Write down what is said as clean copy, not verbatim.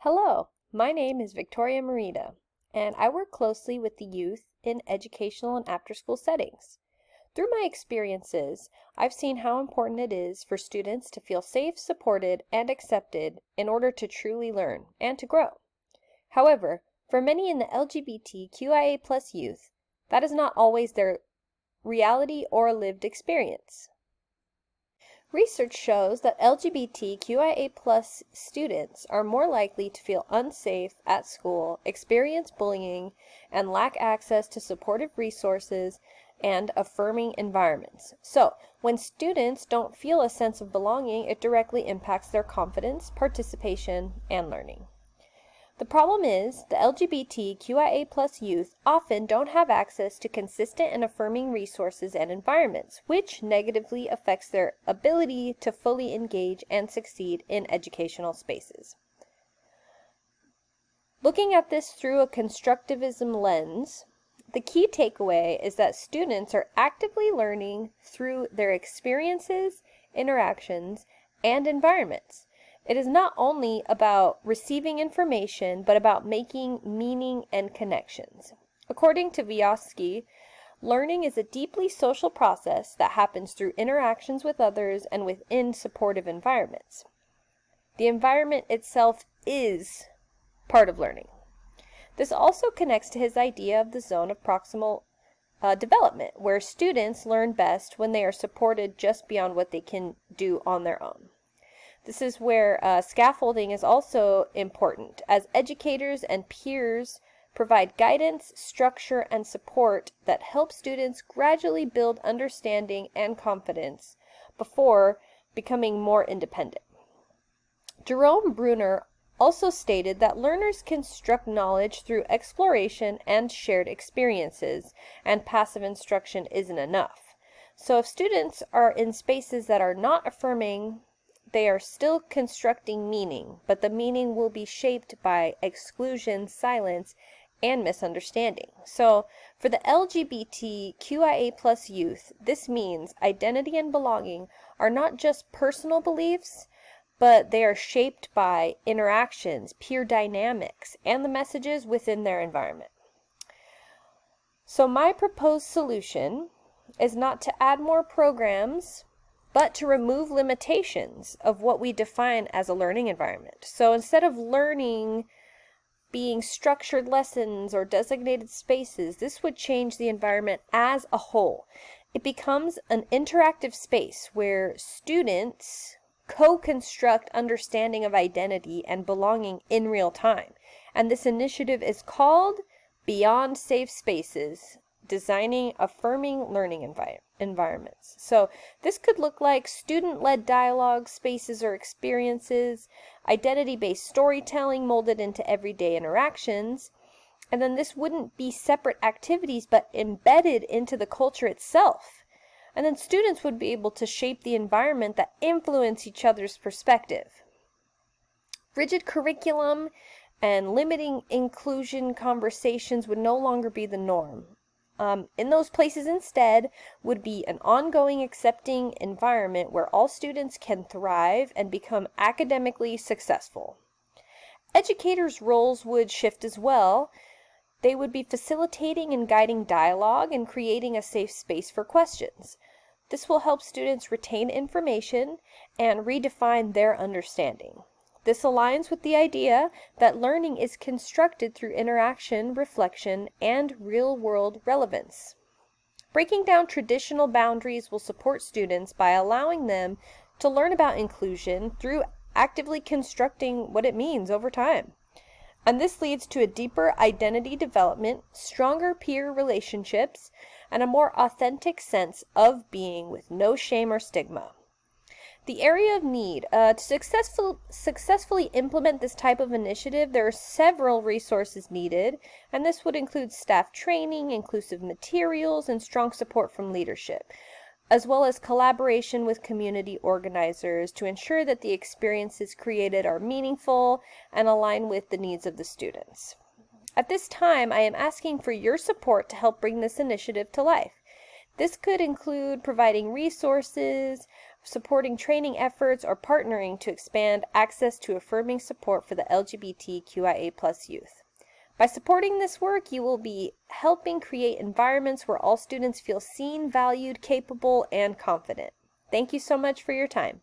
Hello, my name is Victoria Marita, and I work closely with the youth in educational and after-school settings. Through my experiences, I've seen how important it is for students to feel safe, supported, and accepted in order to truly learn and to grow. However, for many in the LGBTQIA+ youth, that is not always their reality or lived experience. Research shows that LGBTQIA+ students are more likely to feel unsafe at school, experience bullying, and lack access to supportive resources and affirming environments. So, when students don't feel a sense of belonging, it directly impacts their confidence, participation, and learning. The problem is, the LGBTQIA+ youth often don't have access to consistent and affirming resources and environments, which negatively affects their ability to fully engage and succeed in educational spaces. Looking at this through a constructivism lens, the key takeaway is that students are actively learning through their experiences, interactions, and environments. It is not only about receiving information, but about making meaning and connections. According to Vygotsky, learning is a deeply social process that happens through interactions with others and within supportive environments. The environment itself is part of learning. This also connects to his idea of the zone of proximal development, where students learn best when they are supported just beyond what they can do on their own. This is where scaffolding is also important, as educators and peers provide guidance, structure, and support that help students gradually build understanding and confidence before becoming more independent. Jerome Bruner also stated that learners construct knowledge through exploration and shared experiences, and passive instruction isn't enough. So if students are in spaces that are not affirming, they are still constructing meaning, but the meaning will be shaped by exclusion, silence, and misunderstanding. So, for the LGBTQIA+ youth, this means identity and belonging are not just personal beliefs, but they are shaped by interactions, peer dynamics, and the messages within their environment. So my proposed solution is not to add more programs, but to remove limitations of what we define as a learning environment. So instead of learning being structured lessons or designated spaces, this would change the environment as a whole. It becomes an interactive space where students co-construct understanding of identity and belonging in real time. And this initiative is called Beyond Safe Spaces, Designing Affirming Learning Environments. So this could look like student-led dialogue, spaces, or experiences, identity-based storytelling molded into everyday interactions, and then this wouldn't be separate activities but embedded into the culture itself. And then students would be able to shape the environment that influence each other's perspective. Rigid curriculum and limiting inclusion conversations would no longer be the norm. In those places instead would be an ongoing accepting environment where all students can thrive and become academically successful. Educators' roles would shift as well. They would be facilitating and guiding dialogue and creating a safe space for questions. This will help students retain information and redefine their understanding. This aligns with the idea that learning is constructed through interaction, reflection, and real-world relevance. Breaking down traditional boundaries will support students by allowing them to learn about inclusion through actively constructing what it means over time. And this leads to a deeper identity development, stronger peer relationships, and a more authentic sense of being with no shame or stigma. The area of need. To successfully implement this type of initiative, there are several resources needed, and this would include staff training, inclusive materials, and strong support from leadership, as well as collaboration with community organizers to ensure that the experiences created are meaningful and align with the needs of the students. At this time, I am asking for your support to help bring this initiative to life. This could include providing resources, supporting training efforts, or partnering to expand access to affirming support for the LGBTQIA+ youth. By supporting this work, you will be helping create environments where all students feel seen, valued, capable, and confident. Thank you so much for your time.